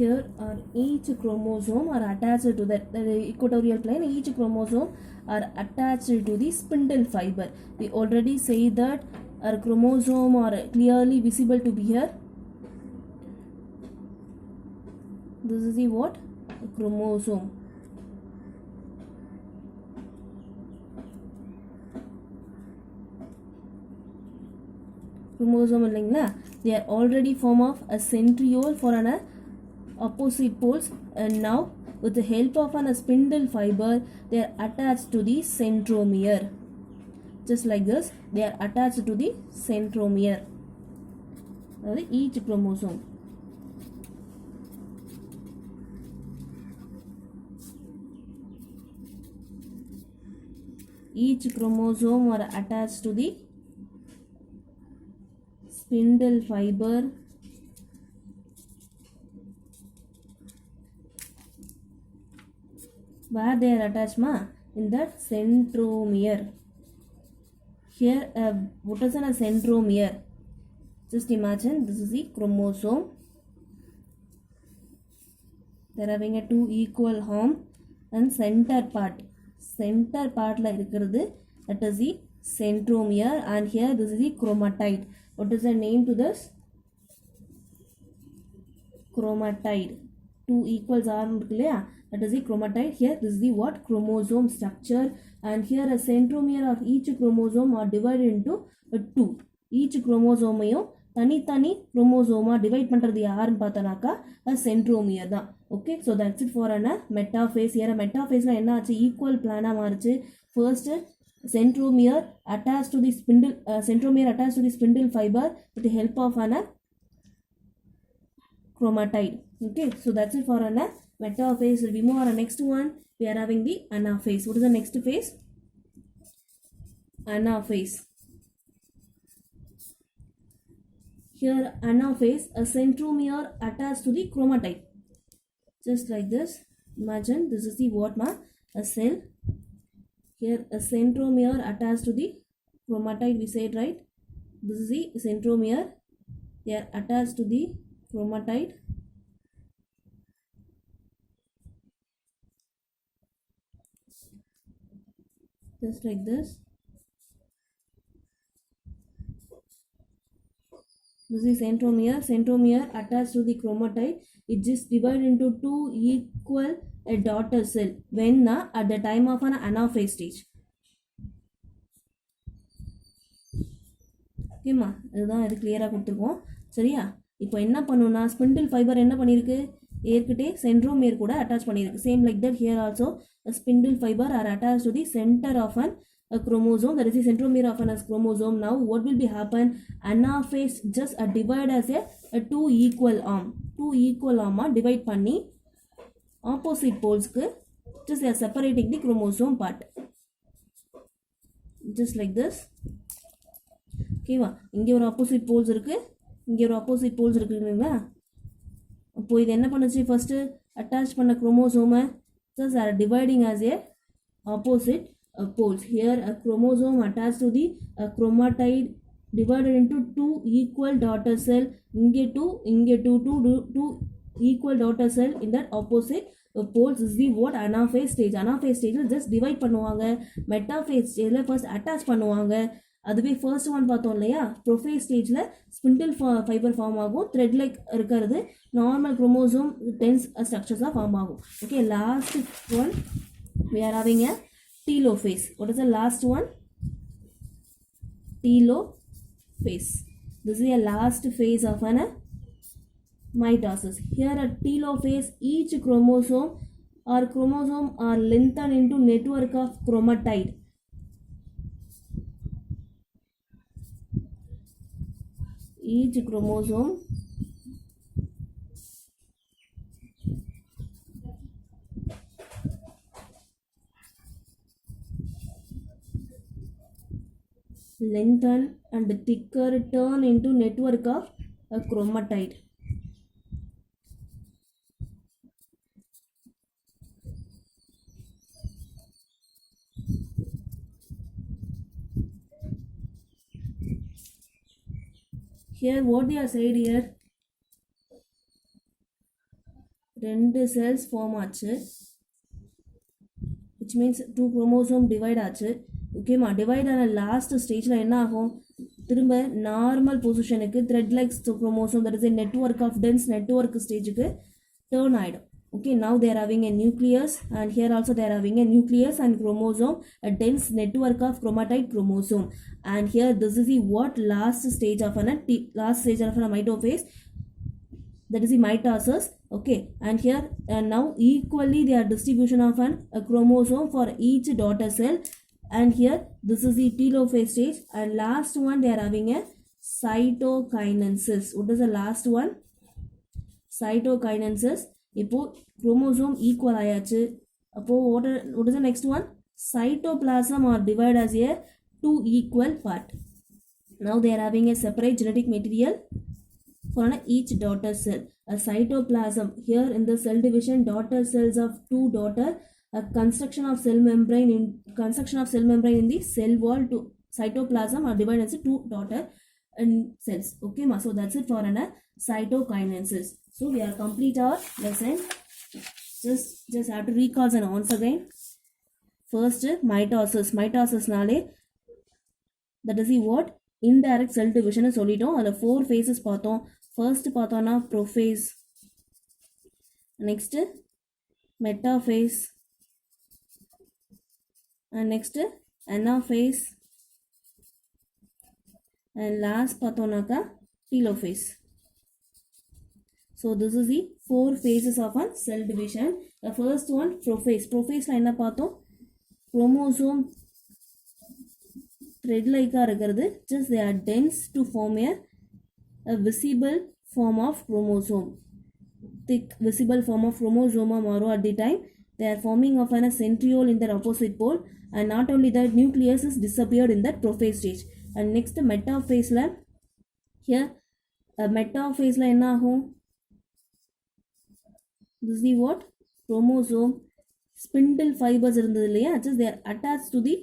here are each chromosome are attached to the equatorial plane. Each chromosome are attached to the spindle fiber. We already say that our chromosome are clearly visible to be here. This is the what? Chromosome. Chromosome இல்லைங்களா, they are already form of a centriole for an opposite poles, and now with the help of a spindle fiber they are attached to the centromere. Just like this, they are attached to the centromere. Each chromosome. Each chromosome are attached to the spindle fiber where they are attached in that centromere. Here what is a centromere? Just imagine this is the chromosome. They are having a two equal arm and center part la irukkiradhu, that is the centromere, and here this is the chromatide. What is the name to this? Chromatide. Two equals arm irukku, that is the chromatide. Here this is the what? Chromosome structure, and here a centromere of each chromosome are divided into two. Each chromosome தனித்தனி குரோமோசோமா divide பண்றது யாருன்னு பார்த்தனாக்கா centromere தான். Okay, so that's it for a metaphase. ஏன்னா மெட்டாஃபேஸில் என்ன ஆச்சு? Equal பிளானாக மாறிச்சு. First centromere attached to the spindle fiber with the help of an chromatide. Okay, so that's it for an metaphase. We move on to next one. We are having the anaphase. What is the next phase? Anaphase. Here anaphase, a centromere attached to the chromatide. Just like this. Imagine this is the what a cell. Here a centromere attached to the chromatide, we said, right? This is the centromere. They are attached to the chromatide. Just like this. This is centromere. Centromere attached to the chromatide. It just divided into two equal a daughter cell when at the time of an anaphase stage. ஓகேம்மா, இதுதான் இது கிளியராக கொடுத்துருக்கோம். சரியா? இப்போ என்ன பண்ணுன்னா, spindle fibre என்ன பண்ணியிருக்கு? ஏற்கிட்டே சென்ட்ரோமியர் கூட அட்டாச் பண்ணியிருக்கு. Same like that here also spindle fibre are attach to the centre of an chromosome, that is the centromere of an chromosome. Now what will be happen? Anaphase just divide as a two equal arm divide பண்ணி opposite poles க்கு just they are separating the chromosome part. Just like this. ஓகேவா? இங்கே ஒரு opposite poles இருக்கு, இங்கே ஒரு opposite poles இருக்குங்களா? அப்போ இது என்ன பண்ணுச்சு? ஃபர்ஸ்ட் அட்டாச் பண்ண குரோமோசோமை just are dividing as a opposite poles. Here a chromosome attached to the chromatide divided into two equal daughter cell. Inge two equal daughter cell in that opposite poles. Is the what? Anaphase stage. Anaphase stage just divide பண்ணுவாங்க. Metaphase ஸ்டேஜில் first attach பண்ணுவாங்க. அதுவே first one பார்த்தோம் இல்லையா, prophase ஸ்டேஜில் spindle fibre form ஆகும். Thread like இருக்கிறது normal chromosome tense ஸ்ட்ரக்சர்ஸாக form ஆகும். Okay, last one we are having a telophase. What is the last one? Telophase. This is a last phase of an mitosis. Here at telophase, each chromosome are lengthened into network of chromatide. Each chromosome lengthen and thicker turn into network of a chromatide. Here what they are said here, ரெண்டு cells form ஆச்சு, which means 2 chromosome divide ஆச்சு. ஓகேமா, divide ஆன last ஸ்டேஜில் என்ன ஆகும், திரும்ப normal பொசிஷனுக்கு thread like chromosome, that is a network of dense network ஸ்டேஜுக்கு டேர்ன் ஆகிடும். Okay, now they are having a nucleus, and here also they are having a nucleus and chromosome, a dense network of chromatide chromosome. And here this is the what last stage of a mitophase, that is the mitosis. Okay, and here now equally they are distribution of a chromosome for each daughter cell, and here this is the telophase stage, and last one they are having a cytokinesis. What is the last one? Cytokinesis. இப்போ chromosome equal ஆயாச்சு. அப்போ what is the next one? Cytoplasm are divided as a two equal part. Now they are having a separate genetic material for each daughter cell. A cytoplasm, here in the cell division, daughter cells of two daughter, a construction of cell membrane in the cell wall to cytoplasm are divided into two daughter cells. Okay, so that's it for cytokinesis. So we are complete our lesson. Just have to recall and once again. First, mitosis nale, that is the what, indirect cell division சொல்லிட்டோம். அதில் 4 phases பார்த்தோம். First பார்த்தோம்னா prophase, next metaphase, and next anaphase, and last பார்த்தோம்னாக்கா telophase. So this is the 4 phases of a cell division. The first one, prophase. Prophase என்ன பார்த்தோம், chromosome thread like இருக்கிறது, just they are dense to form a visible form of chromosome. Thick visible form of chromosome மாறும் at the time they are forming of a centriole in their opposite pole, and not only that, nucleus is disappeared in that prophase stage. And next metaphase la, here metaphase la என்ன ஆகும், this is the what, chromosome spindle fibers இருந்தது இல்லையா, just they are attached to the